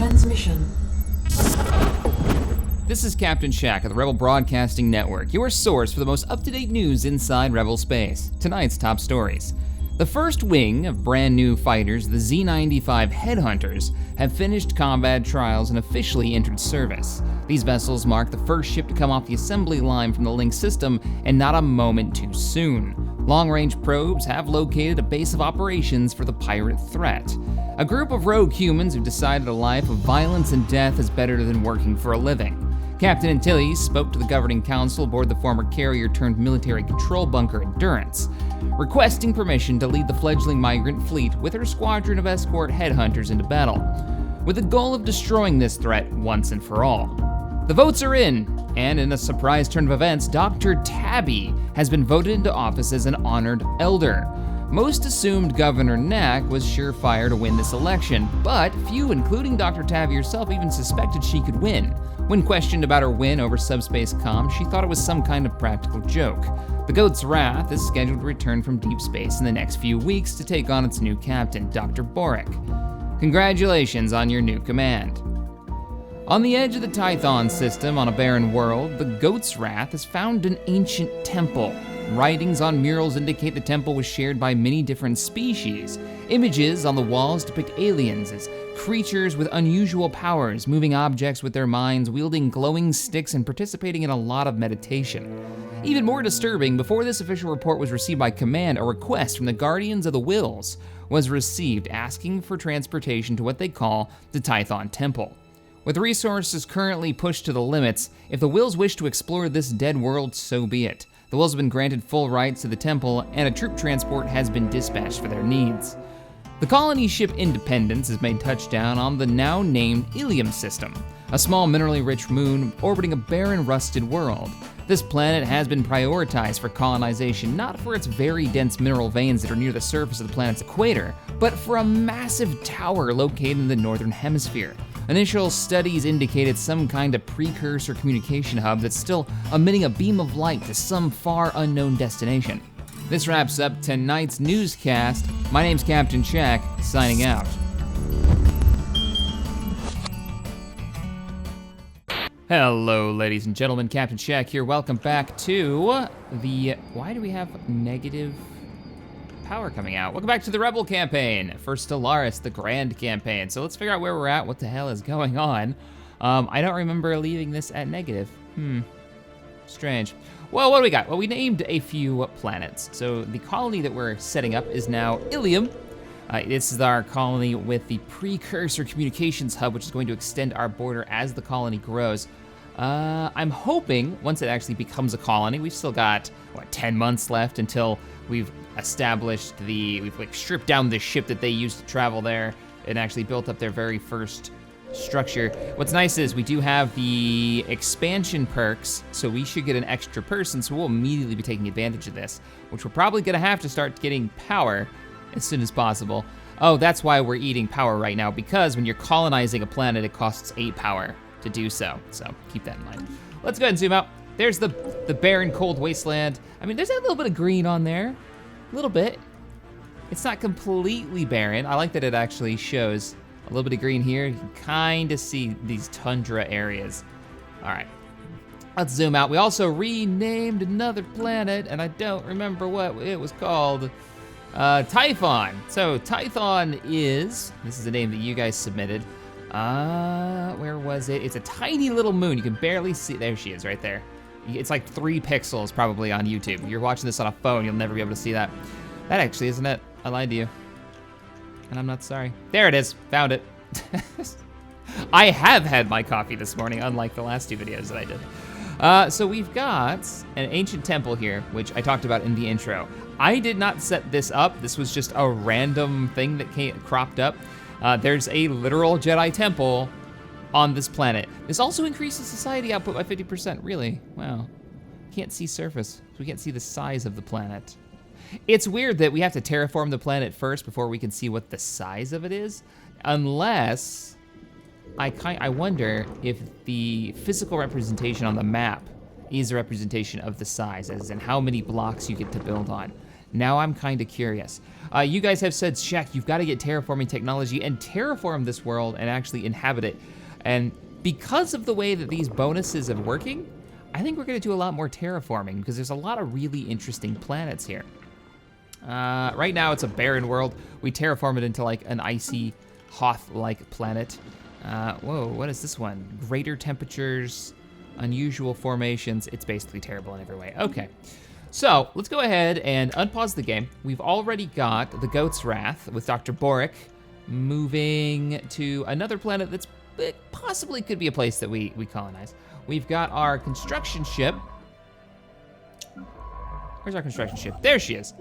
transmission. This is Captain Shack of the Rebel Broadcasting Network, your source for the most up-to-date news inside Rebel space. Tonight's top stories. The first wing of brand new fighters, the Z-95 Headhunters, have finished combat trials and officially entered service. These vessels mark the first ship to come off the assembly line from the Link system, and not a moment too soon. Long-range probes have located a base of operations for the pirate threat. A group of rogue humans have decided a life of violence and death is better than working for a living. Captain Antilles spoke to the governing council aboard the former carrier-turned-military control bunker Endurance, requesting permission to lead the fledgling migrant fleet with her squadron of escort headhunters into battle, with the goal of destroying this threat once and for all. The votes are in, and in a surprise turn of events, Dr. Tabby has been voted into office as an honored elder. Most assumed Governor Knack was surefire to win this election, but few, including Dr. Tabby herself, even suspected she could win. When questioned about her win over subspace comm, she thought it was some kind of practical joke. The Goat's Wrath is scheduled to return from deep space in the next few weeks to take on its new captain, Dr. Boric. Congratulations on your new command. On the edge of the Tython system on a barren world, the Goat's Wrath has found an ancient temple. Writings on murals indicate the temple was shared by many different species. Images on the walls depict aliens as creatures with unusual powers, moving objects with their minds, wielding glowing sticks, and participating in a lot of meditation. Even more disturbing, before this official report was received by command, a request from the Guardians of the Wills was received asking for transportation to what they call the Tython Temple. With resources currently pushed to the limits, if the Wills wish to explore this dead world, so be it. The Wills have been granted full rights to the temple, and a troop transport has been dispatched for their needs. The colony ship Independence has made touchdown on the now named Ilium system, a small minerally rich moon orbiting a barren, rusted world. This planet has been prioritized for colonization, not for its very dense mineral veins that are near the surface of the planet's equator, but for a massive tower located in the northern hemisphere. Initial studies indicated some kind of precursor communication hub that's still emitting a beam of light to some far unknown destination. This wraps up tonight's newscast. My name's Captain Shack, signing out. Hello, ladies and gentlemen, Captain Shack here. Welcome back to the... Why do we have negative power coming out? Welcome back to the Rebel campaign for Stellaris, the Grand campaign. So let's figure out where we're at, what the hell is going on. I don't remember leaving this at negative. Strange. Well, what do we got? Well, we named a few planets. So the colony that we're setting up is now Ilium. This is our colony with the precursor communications hub, which is going to extend our border as the colony grows. I'm hoping once it actually becomes a colony, we've still got, 10 months left until we've established we've stripped down the ship that they used to travel there and actually built up their very first structure. What's nice is we do have the expansion perks, so we should get an extra person, so we'll immediately be taking advantage of this, which we're probably gonna have to start getting power as soon as possible. Oh, that's why we're eating power right now, because when you're colonizing a planet, it costs 8 power to do so keep that in mind. Let's go ahead and zoom out. There's the barren, cold wasteland. I mean, there's a little bit of green on there, a little bit. It's not completely barren. I like that it actually shows a little bit of green here. You can kind of see these tundra areas. All right, let's zoom out. We also renamed another planet, and I don't remember what it was called. Typhon. So Typhon this is the name that you guys submitted. Where was it? It's a tiny little moon. You can barely see, there she is right there. It's like 3 pixels probably on YouTube. If you're watching this on a phone, you'll never be able to see that. That actually isn't it. I lied to you. And I'm not sorry. There it is, found it. I have had my coffee this morning, unlike the last 2 videos that I did. So we've got an ancient temple here, which I talked about in the intro. I did not set this up. This was just a random thing that cropped up. There's a literal Jedi temple on this planet. This also increases society output by 50%, really, wow. Can't see surface, so we can't see the size of the planet. It's weird that we have to terraform the planet first before we can see what the size of it is, unless, I wonder if the physical representation on the map is a representation of the size, as in how many blocks you get to build on. Now I'm kind of curious. You guys have said, Shaq, you've got to get terraforming technology and terraform this world and actually inhabit it. And because of the way that these bonuses are working, I think we're gonna do a lot more terraforming because there's a lot of really interesting planets here. Right now it's a barren world. We terraform it into like an icy, Hoth-like planet. Whoa, what is this one? Greater temperatures, unusual formations. It's basically terrible in every way. Okay, so let's go ahead and unpause the game. We've already got the Goat's Wrath with Dr. Boric moving to another planet that's possibly could be a place that we colonize. We've got our construction ship. Where's our construction ship? There she is.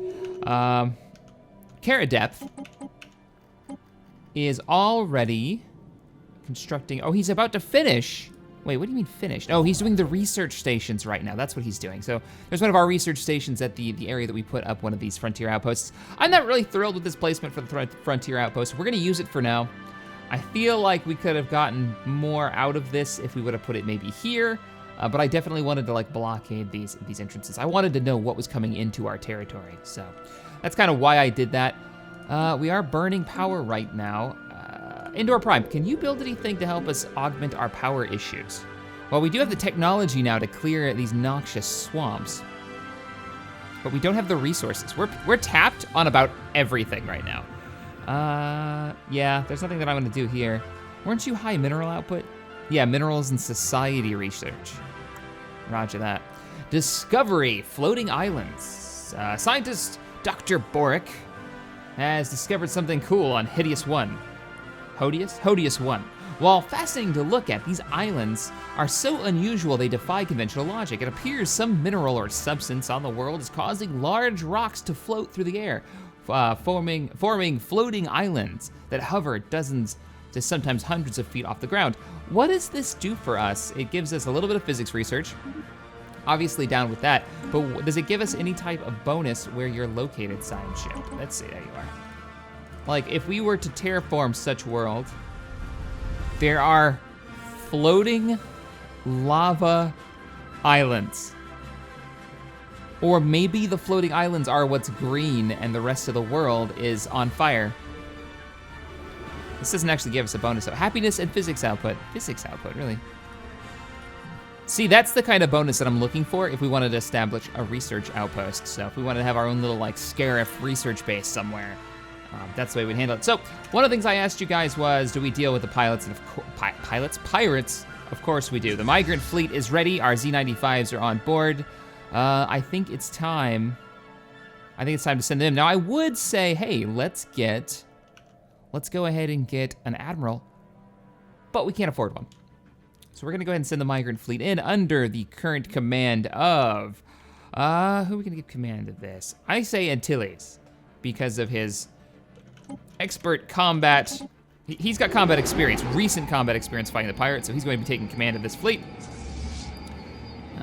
Cara Depth is already constructing. Oh, he's about to finish. Wait, what do you mean finish? Oh, he's doing the research stations right now. That's what he's doing. So there's one of our research stations at the area that we put up one of these frontier outposts. I'm not really thrilled with this placement for the frontier outpost. We're gonna use it for now. I feel like we could have gotten more out of this if we would have put it maybe here, but I definitely wanted to like blockade these entrances. I wanted to know what was coming into our territory, so that's kind of why I did that. We are burning power right now. Indoor Prime, can you build anything to help us augment our power issues? Well, we do have the technology now to clear these noxious swamps, but we don't have the resources. We're tapped on about everything right now. Yeah, there's nothing that I'm gonna do here. Weren't you high mineral output? Yeah, minerals and society research. Roger that. Discovery, floating islands. Scientist Dr. Boric has discovered something cool on Hideous 1. Hodious 1. While fascinating to look at, these islands are so unusual they defy conventional logic. It appears some mineral or substance on the world is causing large rocks to float through the air, forming floating islands that hover dozens to sometimes hundreds of feet off the ground. What does this do for us? It gives us a little bit of physics research. Obviously down with that, but does it give us any type of bonus where you're located, science ship? Let's see, there you are. Like, if we were to terraform such world, there are floating lava islands. Or maybe the floating islands are what's green and the rest of the world is on fire. This doesn't actually give us a bonus, though. Happiness and physics output. Physics output, really. See, that's the kind of bonus that I'm looking for if we wanted to establish a research outpost. So if we wanted to have our own little, like, Scarif research base somewhere, that's the way we'd handle it. So one of the things I asked you guys was, do we deal with the pilots? And pirates? Of course we do. The migrant fleet is ready. Our Z95s are on board. I think it's time to send them. Now I would say, hey, let's go ahead and get an admiral, but we can't afford one. So we're gonna go ahead and send the migrant fleet in under the current command of, who are we gonna give command of this? I say Antilles, because of his expert combat. He's got combat experience, recent combat experience fighting the pirates, so he's going to be taking command of this fleet.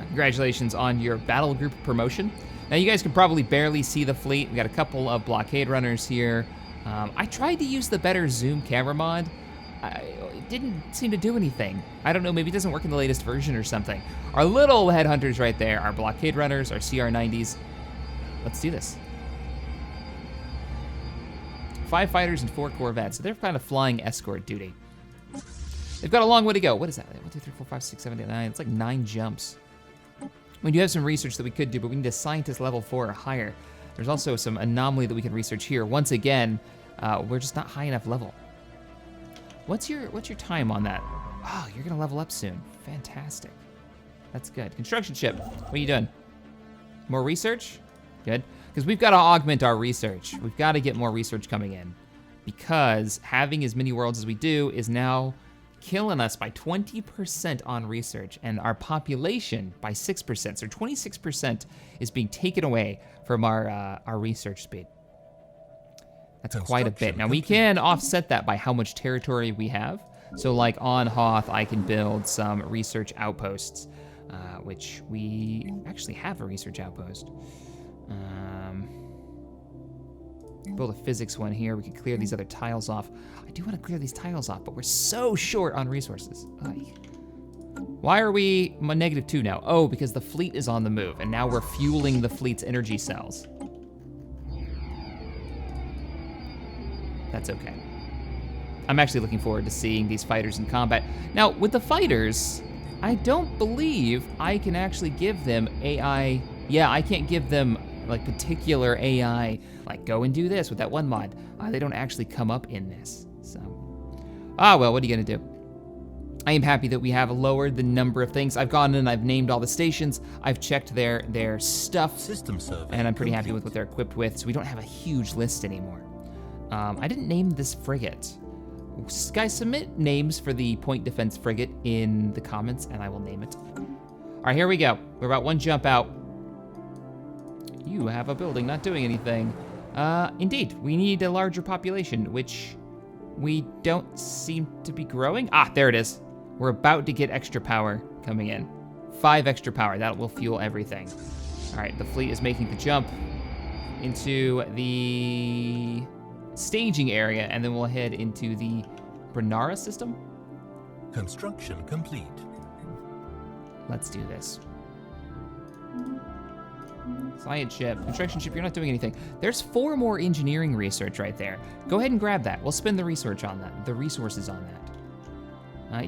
Congratulations on your battle group promotion. Now you guys can probably barely see the fleet. We got a couple of blockade runners here. I tried to use the better zoom camera mod. It didn't seem to do anything. I don't know, maybe it doesn't work in the latest version or something. Our little headhunters right there, our blockade runners, our CR90s. Let's do this. 5 fighters and 4 corvettes, so they're kind of flying escort duty. They've got a long way to go. What is that? 1, 2, 3, 4, 5, 6, 7, 8, 9. It's like 9 jumps. We do have some research that we could do, but we need a scientist level 4 or higher. There's also some anomaly that we can research here. Once again, we're just not high enough level. What's your time on that? Oh, you're gonna level up soon. Fantastic. That's good. Construction ship, what are you doing? More research? Good. Because we've got to augment our research. We've got to get more research coming in. Because having as many worlds as we do is now killing us by 20% on research, and our population by 6%. So 26% is being taken away from our research speed. That's quite a bit. Now we can offset that by how much territory we have. So like on Hoth, I can build some research outposts, which we actually have a research outpost. Build a physics one here. We can clear these other tiles off. I do want to clear these tiles off, but we're so short on resources. Why are we -2 now? Oh, because the fleet is on the move, and now we're fueling the fleet's energy cells. that's okay. I'm actually looking forward to seeing these fighters in combat. Now, with the fighters, I don't believe I can actually give them AI. Yeah, I can't give them like particular AI, like go and do this with that one mod. They don't actually come up in this, so. Well, what are you gonna do? I am happy that we have lowered the number of things. I've gone in and I've named all the stations. I've checked their stuff. System survey and I'm pretty happy with what they're equipped with, so we don't have a huge list anymore. I didn't name this frigate. Guys, submit names for the point defense frigate in the comments and I will name it. All right, here we go. We're about one jump out. You have a building not doing anything. Indeed, we need a larger population, which we don't seem to be growing. There it is. We're about to get extra power coming in. 5 extra power, that will fuel everything. All right, the fleet is making the jump into the staging area, and then we'll head into the Brenara system. Construction complete. Let's do this. Science ship, construction ship, you're not doing anything. There's 4 more engineering research right there. Go ahead and grab that. We'll spend the research on that, the resources on that.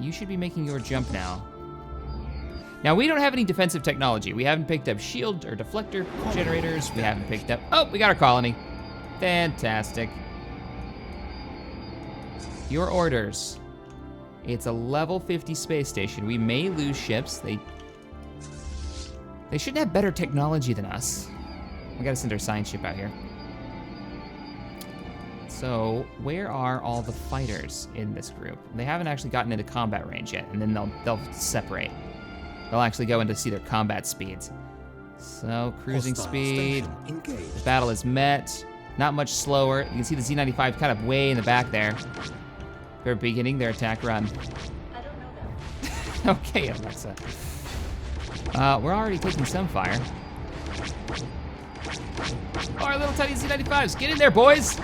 You should be making your jump now. Now, we don't have any defensive technology. We haven't picked up shield or deflector generators. We haven't picked up, we got our colony. Fantastic. Your orders. It's a level 50 space station. We may lose ships. They should have better technology than us. We gotta send our science ship out here. So, where are all the fighters in this group? They haven't actually gotten into combat range yet, and then they'll separate. They'll actually go in to see their combat speeds. So, cruising speed. The battle is met. Not much slower. You can see the Z95 kind of way in the back there. They're beginning their attack run. I don't know them. Okay, Alexa. We're already taking some fire. Oh, our little tiny Z95s. Get in there, boys!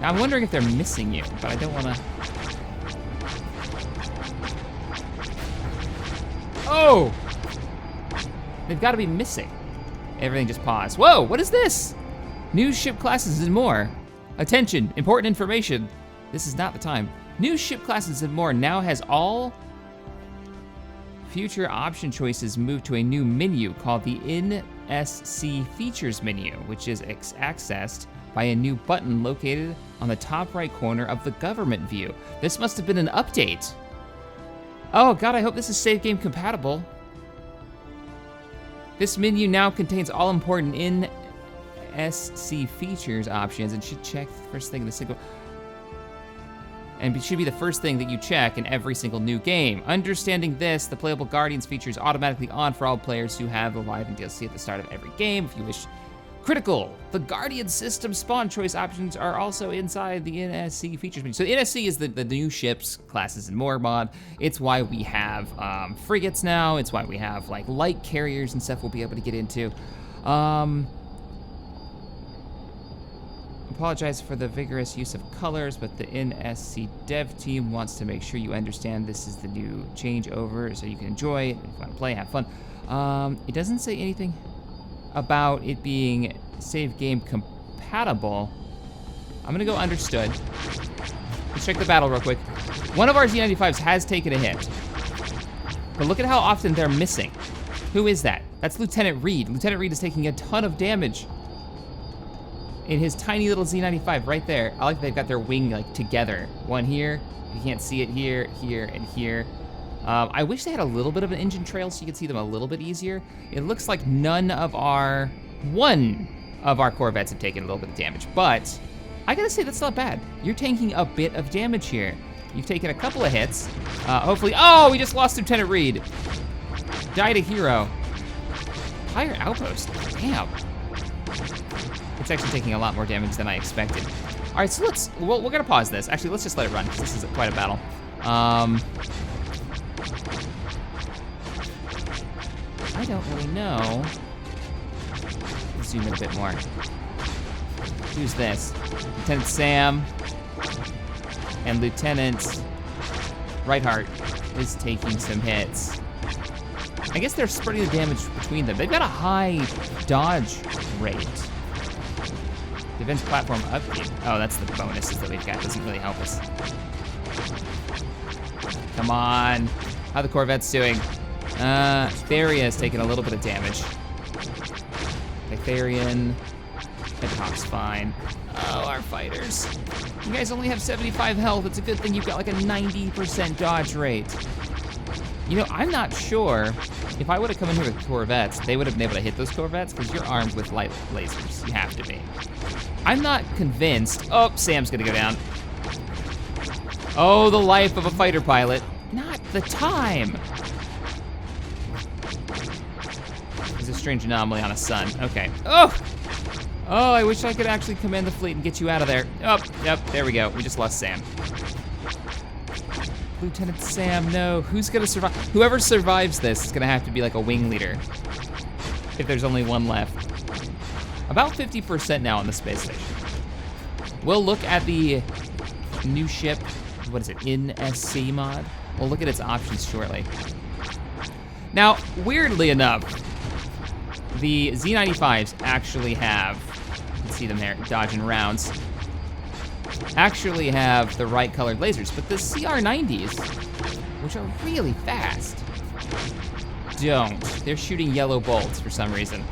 Now, I'm wondering if they're missing you, but I don't want to... Oh! They've got to be missing. Everything just paused. Whoa, what is this? New ship classes and more. Attention, important information. This is not the time. New ship classes and more now has all future option choices moved to a new menu called the NSC Features menu, which is accessed by a new button located on the top right corner of the government view. This must have been an update. Oh God, I hope this is save game compatible. This menu now contains all important NSC features options and should check the first thing in the single, and it should be the first thing that you check in every single new game. Understanding this, the playable Guardians feature is automatically on for all players who have the live and DLC at the start of every game. If you wish, critical, the Guardian system spawn choice options are also inside the NSC features menu. So the NSC is the new ships, classes, and more mod. It's why we have frigates now. It's why we have like light carriers and stuff we'll be able to get into. Apologize for the vigorous use of colors, but the NSC dev team wants to make sure you understand this is the new changeover so you can enjoy it. If you want to play, have fun. It doesn't say anything about it being save game compatible. I'm gonna go understood. Let's check the battle real quick. One of our Z95s has taken a hit, but look at how often they're missing. Who is that? That's Lieutenant Reed. Lieutenant Reed is taking a ton of damage in his tiny little Z95 right there. I like that they've got their wing like together. One here, you can't see it here, here, and here. I wish they had a little bit of an engine trail so you could see them a little bit easier. It looks like one of our corvettes have taken a little bit of damage, but I gotta say that's not bad. You're taking a bit of damage here. You've taken a couple of hits. Hopefully, we just lost Lieutenant Reed. Died a hero. Pirate outpost, damn. It's actually taking a lot more damage than I expected. All right, so we're gonna pause this. Actually, let's just let it run, because this is quite a battle. I don't really know. Let's zoom in a bit more. Who's this? Lieutenant Sam and Lieutenant Rightheart is taking some hits. I guess they're spreading the damage between them. They've got a high dodge rate. Defense platform upkeep. Oh, that's the bonuses that we've got. Doesn't really help us. Come on. How the Corvette's doing? Theria is taking a little bit of damage. Therian. Hippock's fine. Oh, our fighters. You guys only have 75 health. It's a good thing you've got like a 90% dodge rate. You know, I'm not sure if I would have come in here with Corvettes, they would have been able to hit those Corvettes because you're armed with light lasers. You have to be. I'm not convinced. Oh, Sam's gonna go down. Oh, the life of a fighter pilot. Not the time. There's a strange anomaly on a sun. Okay. Oh, I wish I could actually command the fleet and get you out of there. Oh, yep, there we go. We just lost Sam. Lieutenant Sam, no. Who's gonna survive? Whoever survives this is gonna have to be like a wing leader. If there's only one left. About 50% now on the space station. We'll look at the new ship, what is it, NSC mod? We'll look at its options shortly. Now, weirdly enough, the Z95s actually have, you can see them there, dodging rounds, actually have the right colored lasers, but the CR90s, which are really fast, don't. They're shooting yellow bolts for some reason.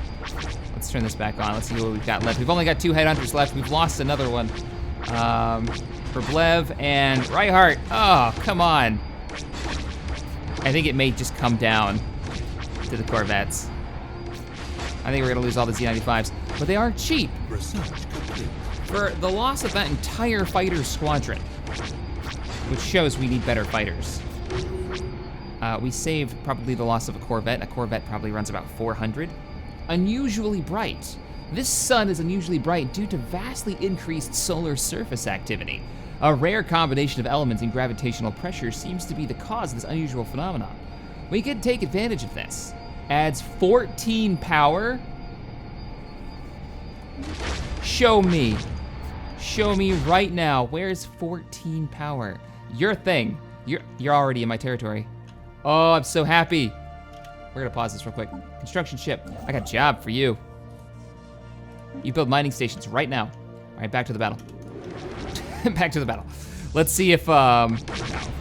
Let's turn this back on. Let's see what we've got left. We've only got 2 headhunters left. We've lost another one. For Blev and Reinhardt. Oh, come on. I think it may just come down to the Corvettes. I think we're gonna lose all the Z95s, but they are cheap. Research complete. For the loss of that entire fighter squadron, which shows we need better fighters. We saved probably the loss of a Corvette. A Corvette probably runs about 400. Unusually bright. This sun is unusually bright due to vastly increased solar surface activity. A rare combination of elements and gravitational pressure seems to be the cause of this unusual phenomenon. We could take advantage of this. Adds 14 power. Show me. Show me right now. Where's 14 power? Your thing. You're already in my territory. Oh, I'm so happy. We're gonna pause this real quick. Construction ship. I got a job for you. You build mining stations right now. All right, back to the battle. Back to the battle. Let's see if, no,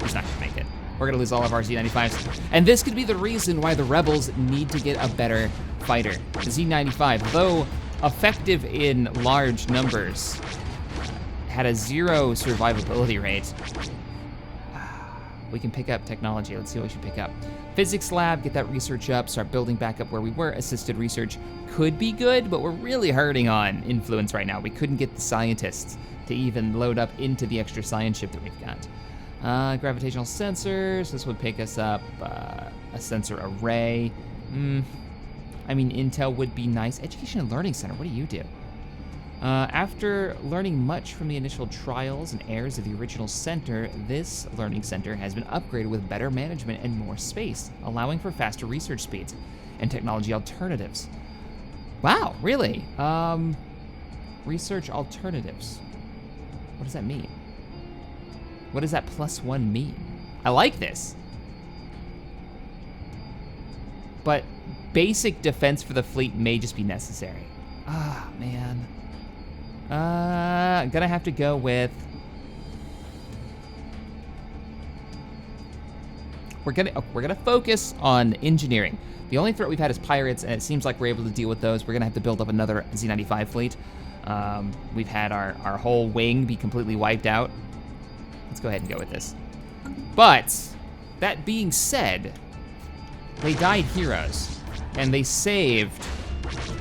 he's not gonna make it. We're gonna lose all of our Z95s. And this could be the reason why the rebels need to get a better fighter. The Z95, though effective in large numbers, had a 0 survivability rate. We can pick up technology. Let's see what we should pick up. Physics lab, get that research up, start building back up where we were. Assisted research could be good, but we're really hurting on influence right now. We couldn't get the scientists to even load up into the extra science ship that we've got. Gravitational sensors, this would pick us up a sensor array. I mean, Intel would be nice. Education and Learning Center, what do you do? After learning much from the initial trials and errors of the original center, this learning center has been upgraded with better management and more space, allowing for faster research speeds and technology alternatives. Wow, really? Research alternatives. What does that mean? What does that +1 mean? I like this. But basic defense for the fleet may just be necessary. Ah, man. I'm gonna have to go with... We're gonna focus on engineering. The only threat we've had is pirates, and it seems like we're able to deal with those. We're gonna have to build up another Z95 fleet. We've had our whole wing be completely wiped out. Let's go ahead and go with this. But, that being said, they died heroes, and they saved,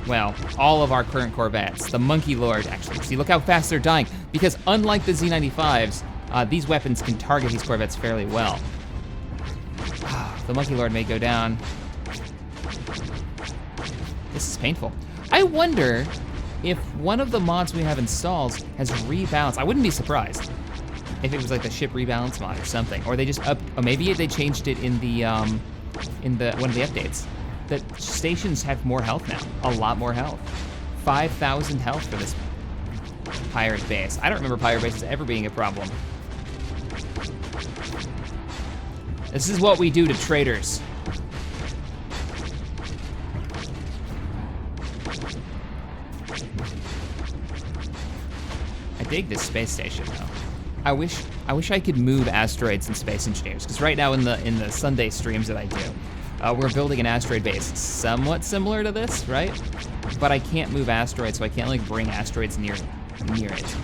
well, all of our current Corvettes. The Monkey Lord, actually, see, look how fast they're dying. Because unlike the Z95s, these weapons can target these Corvettes fairly well. The Monkey Lord may go down. This is painful. I wonder if one of the mods we have installed has rebalanced. I wouldn't be surprised if it was like the ship rebalance mod or something, or they just or maybe they changed it in the one of the updates. The stations have more health now, a lot more health. 5,000 health for this pirate base. I don't remember pirate bases ever being a problem. This is what we do to traitors. dig this space station though. I wish I could move asteroids and space engineers, because right now in the Sunday streams that I do, we're building an asteroid base somewhat similar to this, right? But I can't move asteroids, so I can't like bring asteroids near it.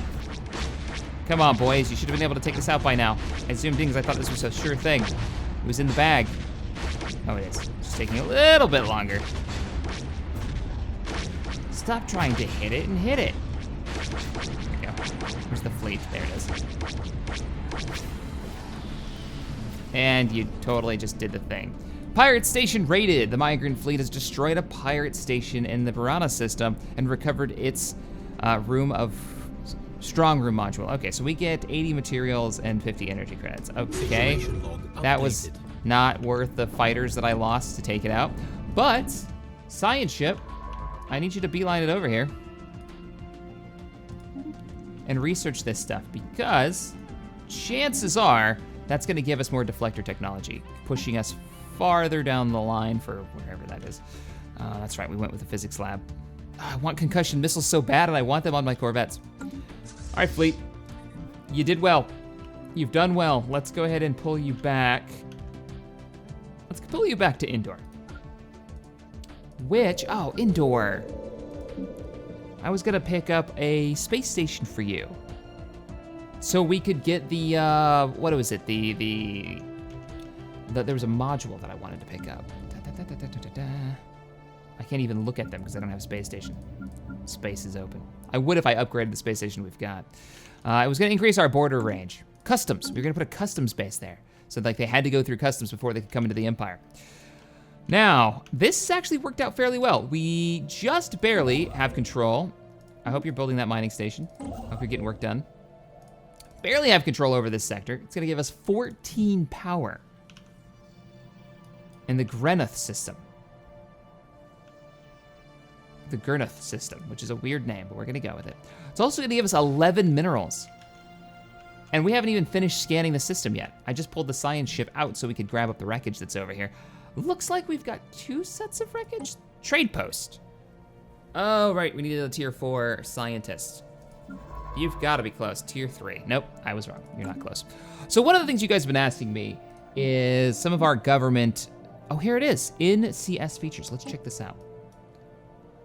Come on, boys, you should have been able to take this out by now. I zoomed in because I thought this was a sure thing. It was in the bag. Oh, it is. Just taking a little bit longer. Stop trying to hit it and hit it. There we go. Where's the fleet? There it is. And you totally just did the thing. Pirate station raided. The migrant fleet has destroyed a pirate station in the Piranha system and recovered its strong room module. Okay, so we get 80 materials and 50 energy credits. Okay, that was not worth the fighters that I lost to take it out. But, science ship, I need you to beeline it over here and research this stuff, because chances are that's gonna give us more deflector technology, pushing us farther down the line for wherever that is. That's right, we went with the physics lab. I want concussion missiles so bad, and I want them on my corvettes. All right, fleet, you did well. You've done well. Let's go ahead and pull you back. Let's pull you back to indoor. Indoor. I was gonna pick up a space station for you, so we could get the, what was it? There was a module that I wanted to pick up. I can't even look at them because I don't have a space station. Space is open. I would if I upgraded the space station we've got. It was gonna increase our border range. Customs, we were gonna put a customs base there. So like they had to go through customs before they could come into the Empire. Now, this actually worked out fairly well. We just barely have control. I hope you're building that mining station. Hope you're getting work done. Barely have control over this sector. It's gonna give us 14 power. In the Greneth system. The Gerneth system, which is a weird name, but we're gonna go with it. It's also gonna give us 11 minerals. And we haven't even finished scanning the system yet. I just pulled the science ship out so we could grab up the wreckage that's over here. Looks like we've got 2 sets of wreckage. Trade post. Oh, right, we needed a tier 4 scientist. You've gotta be close, tier 3. Nope, I was wrong, you're not close. So one of the things you guys have been asking me is some of our government, oh, here it is, NCS features. Let's check this out.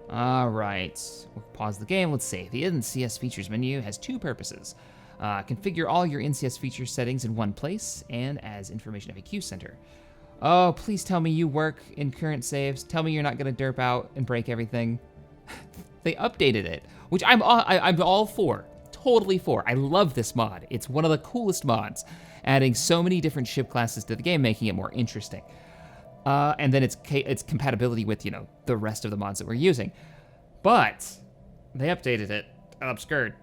All right, we'll pause the game. Let's see. The NCS features menu has 2 purposes. Configure all your NCS feature settings in one place and as information FAQ center. Oh, please tell me you work in current saves. Tell me you're not gonna derp out and break everything. They updated it, which I'm all for, totally for. I love this mod. It's one of the coolest mods, adding so many different ship classes to the game, making it more interesting. And then its compatibility with, you know, the rest of the mods that we're using. But they updated it, and I'm scared.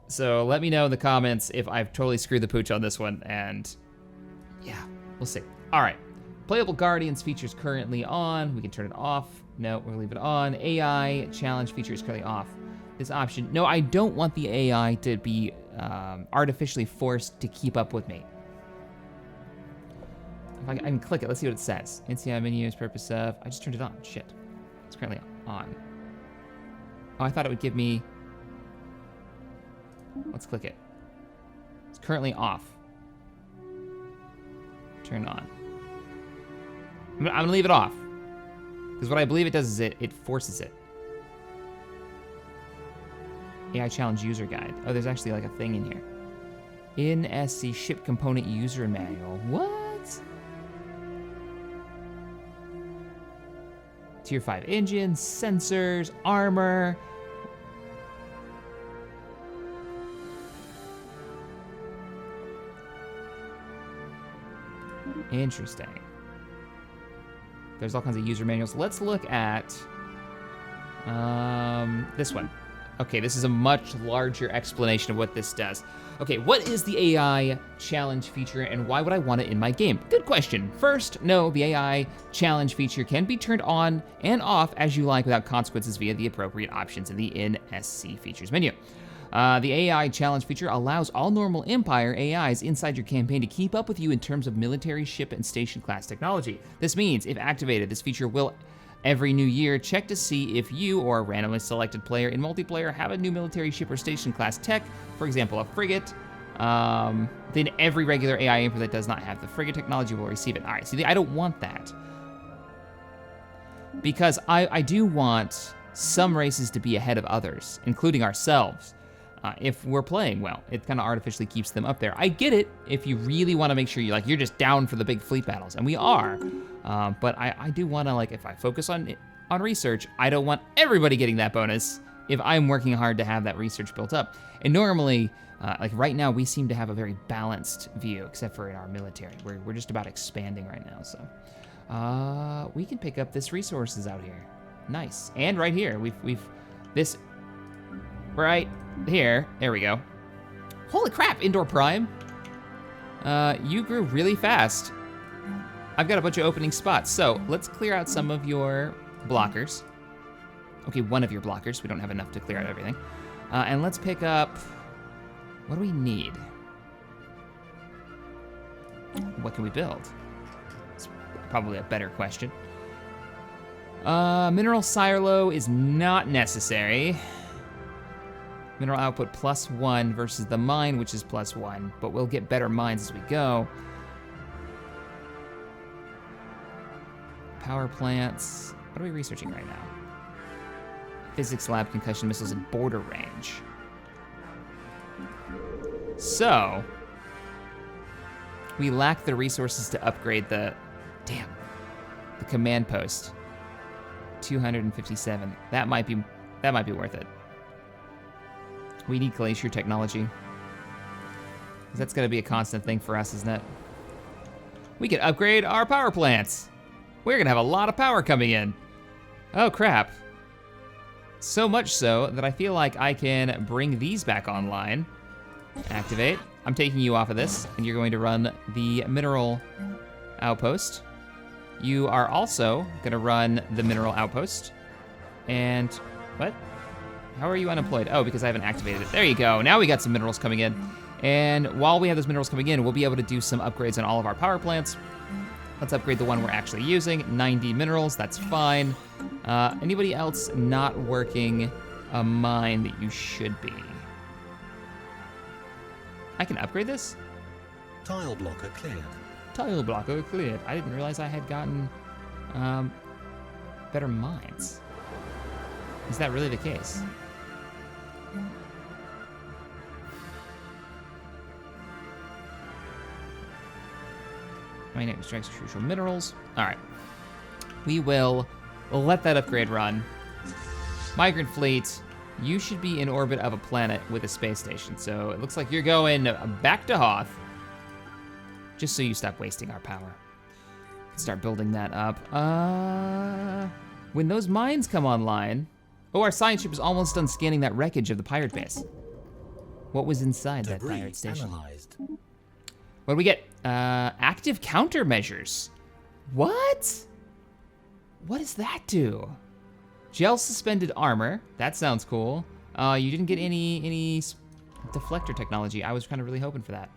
So let me know in the comments if I've totally screwed the pooch on this one, and yeah, we'll see. All right, Playable Guardians features currently on. We can turn it off. No, we'll leave it on. AI challenge feature is currently off. This option, no, I don't want the AI to be artificially forced to keep up with me. If I can click it, let's see what it says. NCI menus, purpose of, I just turned it on, shit. It's currently on. Oh, I thought it would give me, let's click it. It's currently off. Turn on. I'm gonna leave it off. Because what I believe it does is it forces it. AI challenge user guide. Oh, there's actually like a thing in here. NSC ship component user manual. What? Tier 5 engines, sensors, armor. Interesting. There's all kinds of user manuals. Let's look at this one. Okay, this is a much larger explanation of what this does. Okay, what is the AI challenge feature and why would I want it in my game? Good question. First, no, the AI challenge feature can be turned on and off as you like without consequences via the appropriate options in the NSC features menu. The AI challenge feature allows all normal Empire AIs inside your campaign to keep up with you in terms of military ship and station class technology. This means, if activated, this feature will Every new year, check to see if you or a randomly selected player in multiplayer have a new military ship or station class tech, for example, a frigate. Then every regular AI input that does not have the frigate technology will receive it. All right, see, I don't want that. Because I do want some races to be ahead of others, including ourselves. If we're playing well, it kind of artificially keeps them up there. I get it if you really want to make sure you're just down for the big fleet battles, and we are. But I do want to, if I focus on research, I don't want everybody getting that bonus if I'm working hard to have that research built up. And normally, right now, we seem to have a very balanced view, except for in our military. We're just about expanding right now, so. We can pick up this resources out here. Nice. And right here, we've this right here. There we go. Holy crap, Indoor Prime. You grew really fast. I've got a bunch of opening spots, so let's clear out some of your blockers. Okay, one of your blockers. We don't have enough to clear out everything. And let's pick up, what do we need? What can we build? It's probably a better question. Mineral silo is not necessary. Mineral output +1 versus the mine, which is +1, but we'll get better mines as we go. Power plants. What are we researching right now? Physics lab, concussion missiles, and border range. So, we lack the resources to upgrade the command post. 257. That might be worth it. We need glacier technology. That's gonna be a constant thing for us, isn't it? We can upgrade our power plants. We're gonna have a lot of power coming in. Oh crap. So much so that I feel like I can bring these back online. Activate. I'm taking you off of this, and you're going to run the mineral outpost. You are also gonna run the mineral outpost. And, what? How are you unemployed? Oh, because I haven't activated it. There you go, now we got some minerals coming in. And while we have those minerals coming in, we'll be able to do some upgrades on all of our power plants. Let's upgrade the one we're actually using, 90 minerals, that's fine. Anybody else not working a mine that you should be? I can upgrade this? Tile blocker cleared. Tile blocker cleared. I didn't realize I had gotten better mines. Is that really the case? Mining extracts crucial minerals. All right. We'll let that upgrade run. Migrant fleet, you should be in orbit of a planet with a space station. So it looks like you're going back to Hoth. Just so you stop wasting our power. Start building that up. When those mines come online... Oh, our science ship is almost done scanning that wreckage of the pirate base. What was inside that pirate station? Analyzed. What do we get? Active countermeasures. What? What does that do? Gel suspended armor. That sounds cool. You didn't get any deflector technology. I was kind of really hoping for that.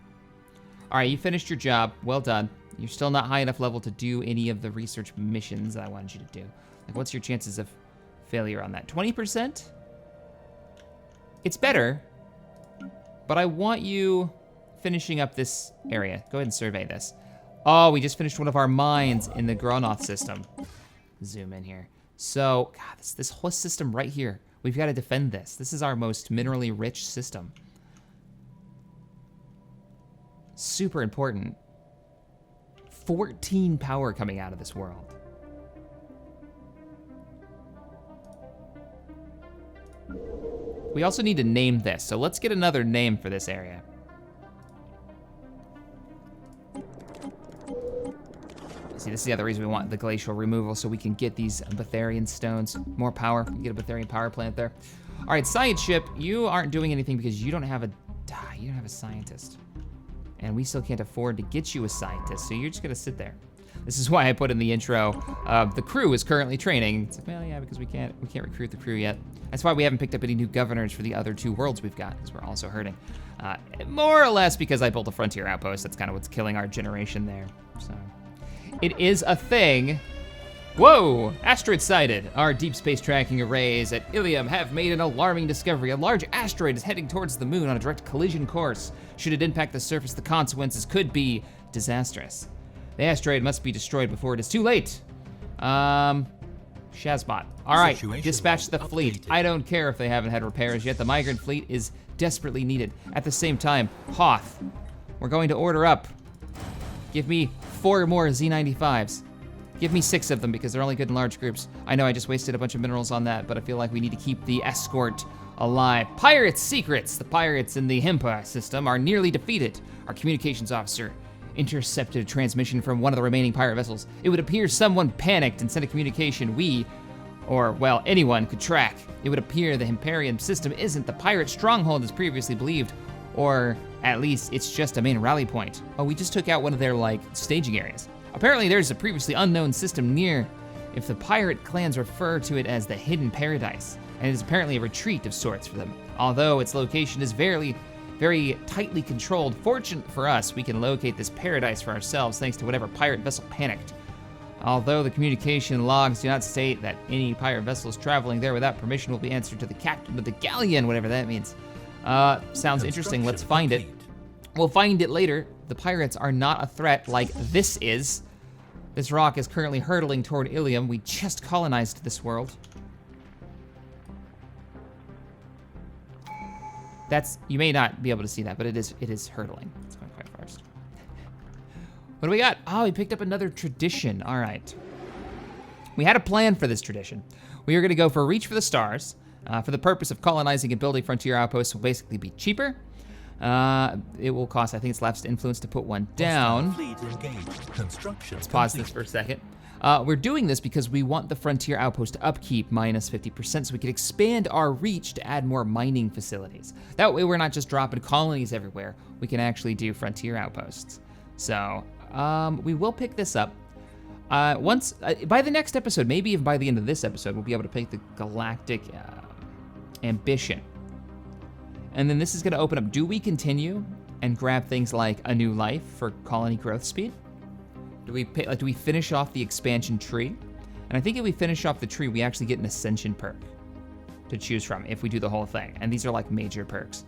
All right, you finished your job. Well done. You're still not high enough level to do any of the research missions that I wanted you to do. Like, what's your chances of failure on that? 20%? It's better, but I want you finishing up this area. Go ahead and survey this. Oh, we just finished one of our mines in the Gronoth system. Zoom in here. So, God, this whole system right here, we've got to defend this. This is our most minerally rich system. Super important. 14 power coming out of this world. We also need to name this, so let's get another name for this area. See, this is the other reason we want the glacial removal, so we can get these Betharian stones. More power, we can get a Betharian power plant there. All right, science ship, you aren't doing anything because you don't have a scientist. And we still can't afford to get you a scientist, so you're just gonna sit there. This is why I put in the intro, the crew is currently training. It's like, well, yeah, because we can't recruit the crew yet. That's why we haven't picked up any new governors for the other 2 worlds we've got, because we're also hurting. More or less because I built a frontier outpost. That's kind of what's killing our generation there, so. It is a thing, Whoa! Asteroid sighted. Our deep space tracking arrays at Ilium have made an alarming discovery. A large asteroid is heading towards the moon on a direct collision course. Should it impact the surface, the consequences could be disastrous. The asteroid must be destroyed before it is too late. Shazbot. All right, dispatch the fleet. I don't care if they haven't had repairs yet. The migrant fleet is desperately needed. At the same time, Hoth, we're going to order up. Give me 4 more Z95s. Give me 6 of them because they're only good in large groups. I know I just wasted a bunch of minerals on that, but I feel like we need to keep the escort alive. Pirates' secrets. The pirates in the Himpa system are nearly defeated. Our communications officer intercepted a transmission from one of the remaining pirate vessels. It would appear someone panicked and sent a communication anyone could track. It would appear the Himperium system isn't the pirate stronghold as previously believed, or at least it's just a main rally point. Oh, we just took out one of their, staging areas. Apparently there's a previously unknown system near, if the pirate clans refer to it as the Hidden Paradise, and it is apparently a retreat of sorts for them. Although its location is very, very tightly controlled, fortunate for us, we can locate this paradise for ourselves thanks to whatever pirate vessel panicked. Although the communication logs do not state that any pirate vessels traveling there without permission will be answered to the captain of the galleon, whatever that means. Sounds interesting, let's find it. We'll find it later. The pirates are not a threat like this is. This rock is currently hurtling toward Ilium. We just colonized this world. You may not be able to see that, but it is hurtling. It's going quite fast. What do we got? Oh, we picked up another tradition. All right. We had a plan for this tradition. We are gonna go for a reach for the stars. For the purpose of colonizing and building frontier outposts will basically be cheaper. It will cost, I think it's lapsed influence to put one down. Let's pause this for a second. We're doing this because we want the frontier outpost to upkeep minus 50% so we can expand our reach to add more mining facilities. That way we're not just dropping colonies everywhere. We can actually do frontier outposts. So, we will pick this up. By the next episode, maybe even by the end of this episode, we'll be able to pick the galactic ambition. And then this is gonna open up, do we continue and grab things like a new life for colony growth speed? Do we finish off the expansion tree? And I think if we finish off the tree, we actually get an ascension perk to choose from if we do the whole thing. And these are like major perks.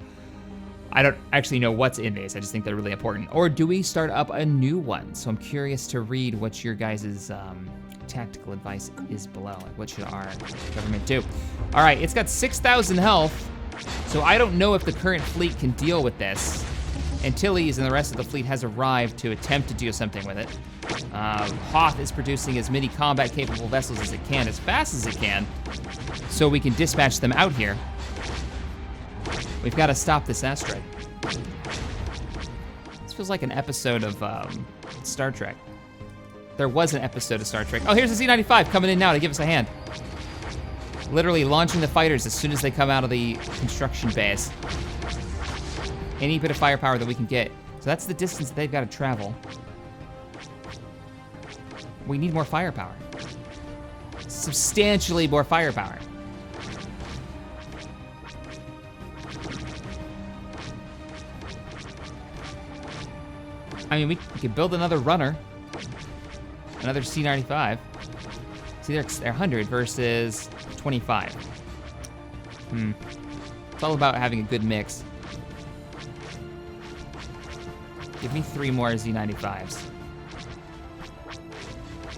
I don't actually know what's in these, I just think they're really important. Or do we start up a new one? So I'm curious to read what your guys' tactical advice is below. Like what should our government do? All right, it's got 6,000 health. So I don't know if the current fleet can deal with this. Antilles and the rest of the fleet has arrived to attempt to do something with it. Hoth is producing as many combat-capable vessels as it can, as fast as it can, so we can dispatch them out here. We've got to stop this asteroid. This feels like an episode of Star Trek. There was an episode of Star Trek. Oh, here's the Z95 coming in now to give us a hand. Literally launching the fighters as soon as they come out of the construction base. Any bit of firepower that we can get. So that's the distance that they've got to travel. We need more firepower. Substantially more firepower. I mean, we could build another runner. Another C95. See, they're 100 versus 25. It's all about having a good mix. Give me 3 more Z95s.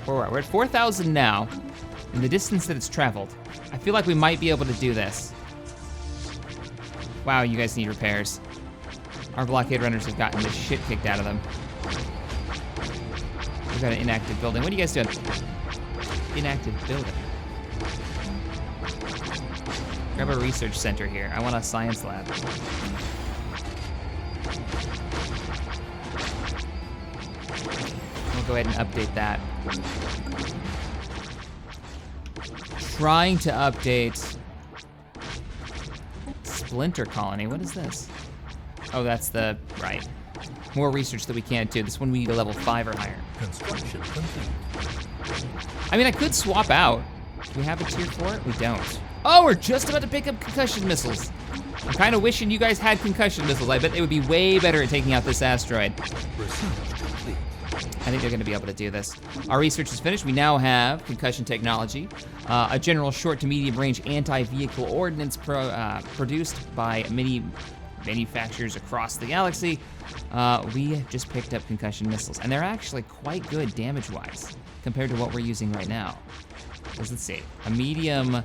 We're at 4,000 now, in the distance that it's traveled. I feel like we might be able to do this. Wow, you guys need repairs. Our blockade runners have gotten the shit kicked out of them. We've got an inactive building. What are you guys doing? Inactive building. Grab a research center here. I want a science lab. We'll go ahead and update that. Trying to update Splinter Colony. What is this? Oh, that's the, right. More research that we can't do. This one we need a level 5 or higher. Construction complete. I mean, I could swap out. Do we have a tier 4? We don't. Oh, we're just about to pick up concussion missiles. I'm kind of wishing you guys had concussion missiles. I bet they would be way better at taking out this asteroid. Research complete. I think they're gonna be able to do this. Our research is finished. We now have concussion technology, a general short to medium range anti-vehicle ordnance produced by many manufacturers across the galaxy. We just picked up concussion missiles, and they're actually quite good damage-wise compared to what we're using right now. Let's see, a medium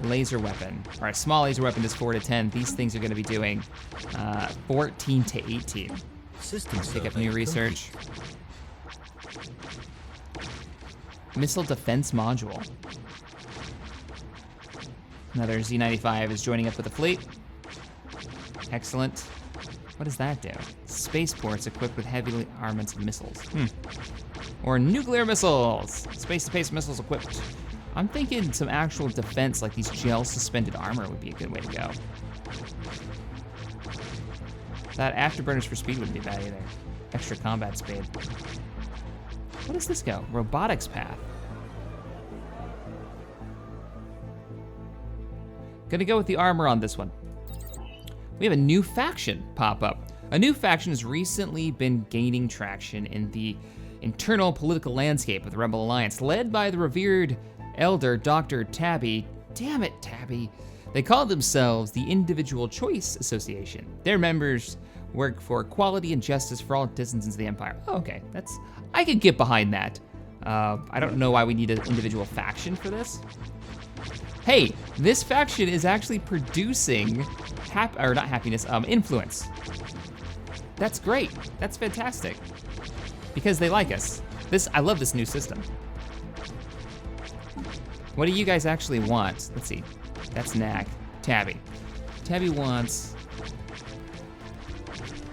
laser weapon, or a small laser weapon does 4 to 10. These things are gonna be doing 14 to 18. System Pick up survey new research. Missile defense module. Another Z95 is joining up with the fleet. Excellent. What does that do? Spaceports equipped with heavy armaments and missiles. Or nuclear missiles. Space-to-space missiles equipped. I'm thinking some actual defense, like these gel-suspended armor would be a good way to go. That afterburners for speed wouldn't be bad either. Extra combat speed. What does this go? Robotics path. Gonna go with the armor on this one. We have a new faction pop up. A new faction has recently been gaining traction in the internal political landscape of the Rebel Alliance, led by the revered elder Dr. Tabby. Damn it, Tabby. They call themselves the Individual Choice Association. Their members work for equality and justice for all citizens of the Empire. Oh, okay, I could get behind that. I don't know why we need an individual faction for this. Hey, this faction is actually producing influence. That's great. That's fantastic. Because they like us. I love this new system. What do you guys actually want? Let's see. That's Knack. Tabby. Tabby wants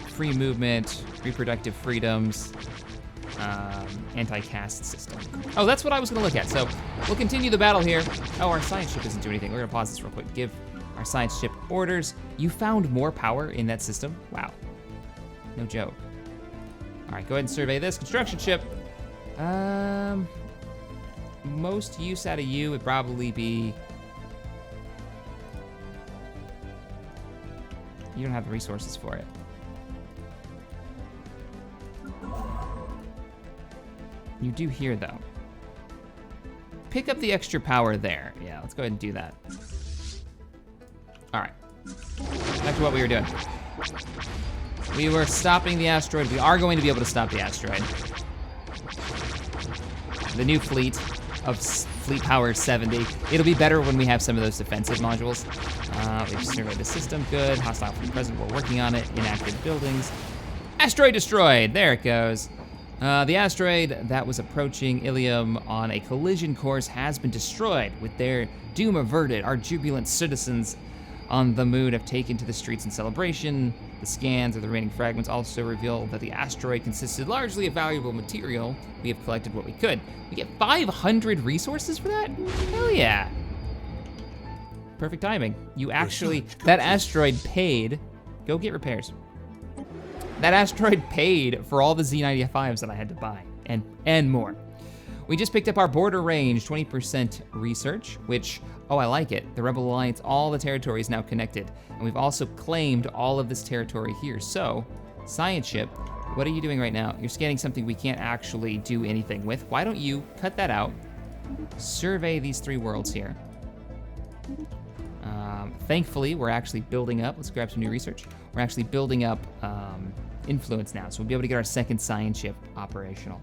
free movement, reproductive freedoms, anti-caste system. Oh, that's what I was gonna look at. So we'll continue the battle here. Oh, our science ship doesn't do anything. We're gonna pause this real quick. Give our science ship orders. You found more power in that system? Wow, no joke. All right, go ahead and survey this construction ship. Most use out of you would probably be, you don't have the resources for it. You do here though. Pick up the extra power there. Yeah, let's go ahead and do that. All right, back to what we were doing. We were stopping the asteroid. We are going to be able to stop the asteroid. The new fleet of fleet power 70. It'll be better when we have some of those defensive modules. We've surveyed the system, good. Hostile fleet present, we're working on it. Inactive buildings. Asteroid destroyed, there it goes. The asteroid that was approaching Ilium on a collision course has been destroyed. With their doom averted, our jubilant citizens on the moon have taken to the streets in celebration. The scans of the remaining fragments also reveal that the asteroid consisted largely of valuable material. We have collected what we could. We get 500 resources for that? Hell yeah. Perfect timing. You actually, that asteroid paid, go get repairs. That asteroid paid for all the Z95s that I had to buy, and more. We just picked up our border range, 20% research, which, oh, I like it. The Rebel Alliance, all the territory is now connected, and we've also claimed all of this territory here. So, science ship, what are you doing right now? You're scanning something we can't actually do anything with. Why don't you cut that out, survey these 3 worlds here. Thankfully, we're actually building up, let's grab some new research. We're actually building up influence now, so we'll be able to get our second science ship operational.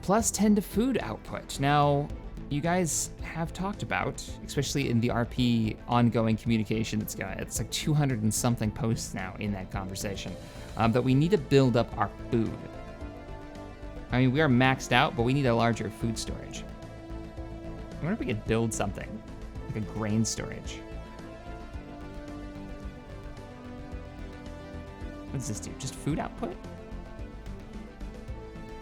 Plus 10 to food output. Now, you guys have talked about, especially in the RP ongoing communication it's like 200 and something posts now in that conversation, that we need to build up our food. I mean, we are maxed out, but we need a larger food storage. I wonder if we could build something, like a grain storage. What does this do? Just food output?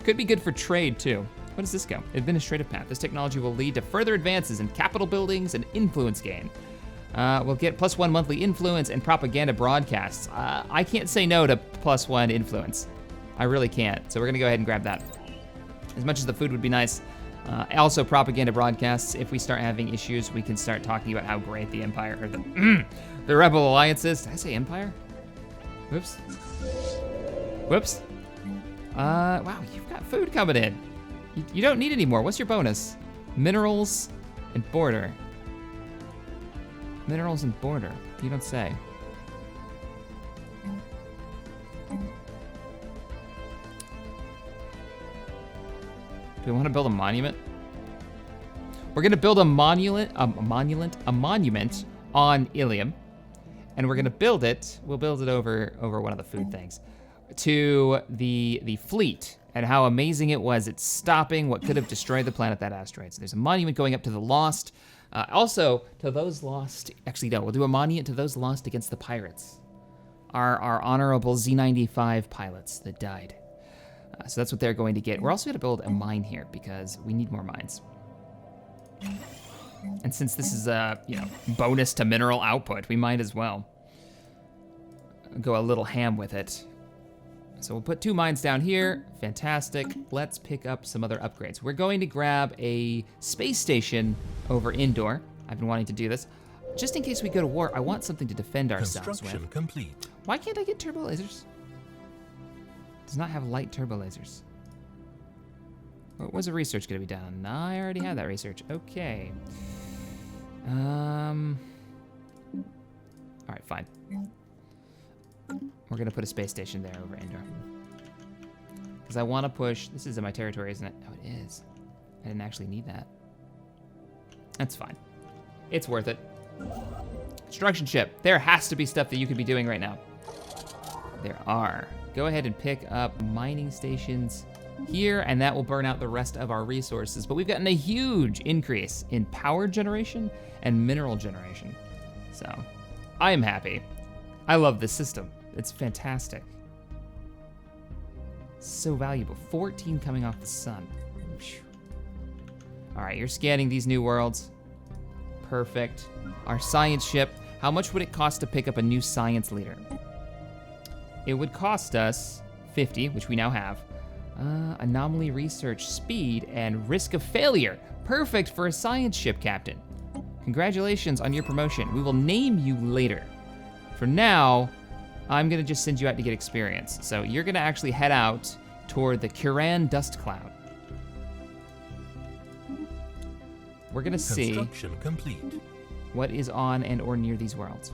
Could be good for trade too. What does this go? Administrative path. This technology will lead to further advances in capital buildings and influence gain. We'll get +1 monthly influence and propaganda broadcasts. I can't say no to +1 influence. I really can't. So we're gonna go ahead and grab that. As much as the food would be nice. Also propaganda broadcasts. If we start having issues, we can start talking about how great the Empire, or the Rebel Alliance is. Did I say Empire? Whoops. Whoops. Wow, you've got food coming in. You don't need any more. What's your bonus? Minerals and border. Minerals and border. You don't say. Do we want to build a monument? We're gonna build a monument on Ilium, and we're gonna build it. We'll build it over one of the food things, to the fleet and how amazing it was at stopping what could have destroyed the planet, that asteroid. So there's a monument going up to the lost. Also, to those lost. Actually, no. We'll do a monument to those lost against the pirates. Our honorable Z95 pilots that died. So that's what they're going to get. We're also going to build a mine here because we need more mines. And since this is a bonus to mineral output, we might as well go a little ham with it. So we'll put 2 mines down here. Fantastic. Let's pick up some other upgrades. We're going to grab a space station over indoor. I've been wanting to do this. Just in case we go to war, I want something to defend ourselves with. Construction complete. Why can't I get turbo lasers? Does not have light turbo lasers. What was the research going to be done? Nah, I already had that research. Okay. All right, fine. We're going to put a space station there over indoor. Because I want to push... This is in my territory, isn't it? Oh, it is. I didn't actually need that. That's fine. It's worth it. Construction ship. There has to be stuff that you could be doing right now. There are. Go ahead and pick up mining stations here, and that will burn out the rest of our resources. But we've gotten a huge increase in power generation and mineral generation. So, I am happy. I love this system. It's fantastic. So valuable. 14 coming off the sun. All right, you're scanning these new worlds. Perfect. Our science ship. How much would it cost to pick up a new science leader? It would cost us 50, which we now have. Anomaly research, speed, and risk of failure. Perfect for a science ship captain. Congratulations on your promotion. We will name you later. For now, I'm gonna just send you out to get experience. So you're gonna actually head out toward the Curan dust cloud. We're gonna see Construction complete. what is on and or near these worlds.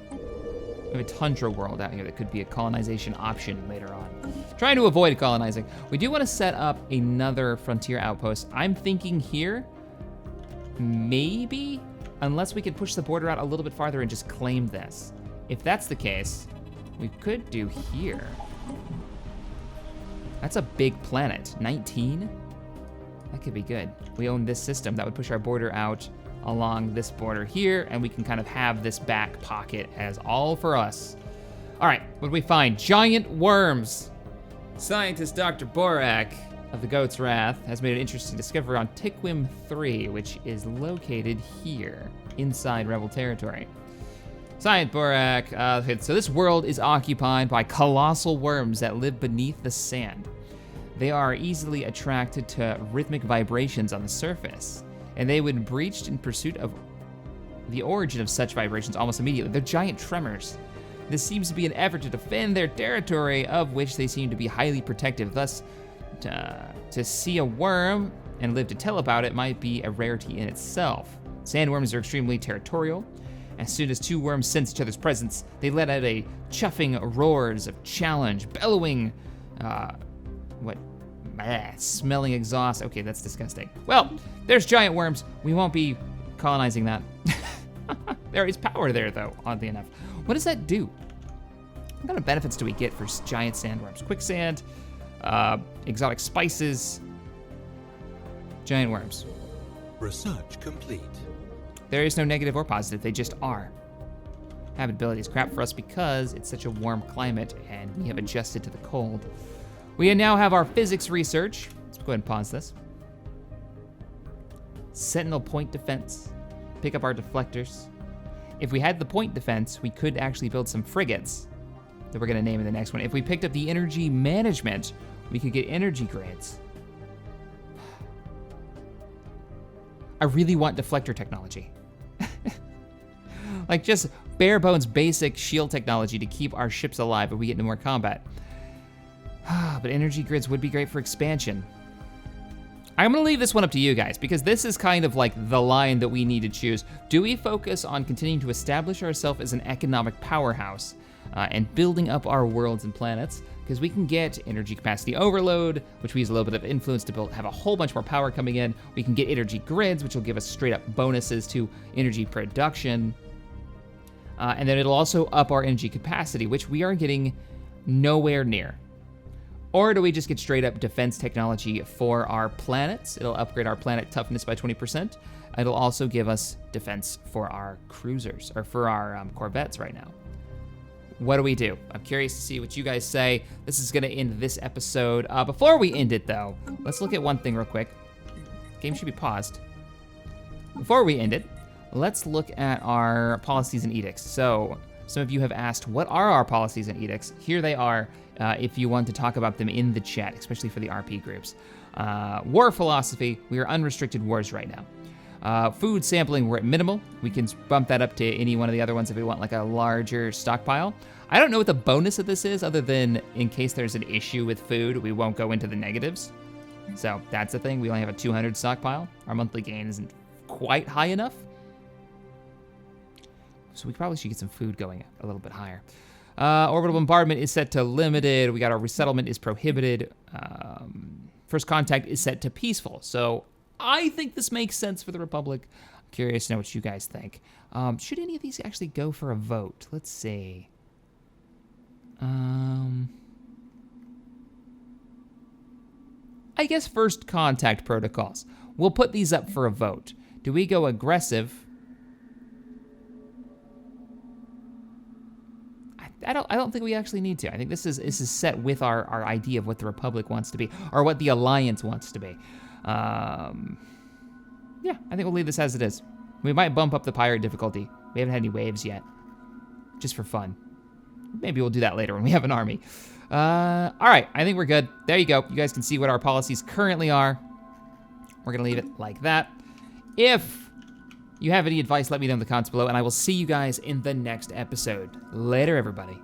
We have a tundra world out here that could be a colonization option later on. Trying to avoid colonizing. We do want to set up another frontier outpost. I'm thinking here, maybe, unless we could push the border out a little bit farther and just claim this. If that's the case, we could do here. That's a big planet, 19? That could be good. We own this system. That would push our border out along this border here, and we can kind of have this back pocket as all for us. All right, what do we find? Giant worms. Scientist Dr. Borak of the Goat's Wrath has made an interesting discovery on Tikwim 3, which is located here, inside Rebel territory. Scientist Borak, okay, so this world is occupied by colossal worms that live beneath the sand. They are easily attracted to rhythmic vibrations on the surface, and they would breach in pursuit of the origin of such vibrations almost immediately. They're giant tremors. This seems to be an effort to defend their territory, of which they seem to be highly protective. Thus, to see a worm and live to tell about it might be a rarity in itself. Sandworms are extremely territorial. As soon as 2 worms sense each other's presence, they let out a chuffing roars of challenge, bellowing, smelling exhaust. Okay, that's disgusting. Well, there's giant worms. We won't be colonizing that. There is power there, though, oddly enough. What does that do? What kind of benefits do we get for giant sandworms? Quicksand, exotic spices, giant worms. Research complete. There is no negative or positive, they just are. Habitability is crap for us because it's such a warm climate and we have adjusted to the cold. We now have our physics research. Let's go ahead and pause this. Sentinel point defense. Pick up our deflectors. If we had the point defense, we could actually build some frigates that we're gonna name in the next one. If we picked up the energy management, we could get energy grids. I really want deflector technology. Like, just bare bones basic shield technology to keep our ships alive if we get into more combat. But energy grids would be great for expansion. I'm gonna leave this one up to you guys, because this is kind of like the line that we need to choose. Do we focus on continuing to establish ourselves as an economic powerhouse and building up our worlds and planets? Because we can get energy capacity overload, which we use a little bit of influence to have a whole bunch more power coming in. We can get energy grids, which will give us straight up bonuses to energy production. And then it'll also up our energy capacity, which we are getting nowhere near. Or do we just get straight up defense technology for our planets? It'll upgrade our planet toughness by 20%. It'll also give us defense for our cruisers, or for our corvettes right now. What do we do? I'm curious to see what you guys say. This is gonna end this episode. Before we end it though, let's look at one thing real quick. Game should be paused. Before we end it, let's look at our policies and edicts. So, some of you have asked, what are our policies and edicts? Here they are, if you want to talk about them in the chat, especially for the RP groups. War philosophy, we are unrestricted wars right now. Food sampling, we're at minimal. We can bump that up to any one of the other ones if we want like a larger stockpile. I don't know what the bonus of this is, other than in case there's an issue with food, we won't go into the negatives. So that's the thing, we only have a 200 stockpile. Our monthly gain isn't quite high enough. So we probably should get some food going a little bit higher. Orbital bombardment is set to limited. We got our resettlement is prohibited. First contact is set to peaceful. So I think this makes sense for the Republic. I'm curious to know what you guys think. Should any of these actually go for a vote? Let's see. I guess first contact protocols. We'll put these up for a vote. Do we go aggressive? I don't think we actually need to. I think this is set with our idea of what the Republic wants to be, or what the Alliance wants to be. Yeah, I think we'll leave this as it is. We might bump up the pirate difficulty. We haven't had any waves yet, just for fun. Maybe we'll do that later when we have an army. All right, I think we're good. There you go. You guys can see what our policies currently are. We're gonna leave it like that. If you have any advice, let me know in the comments below, and I will see you guys in the next episode. Later, everybody.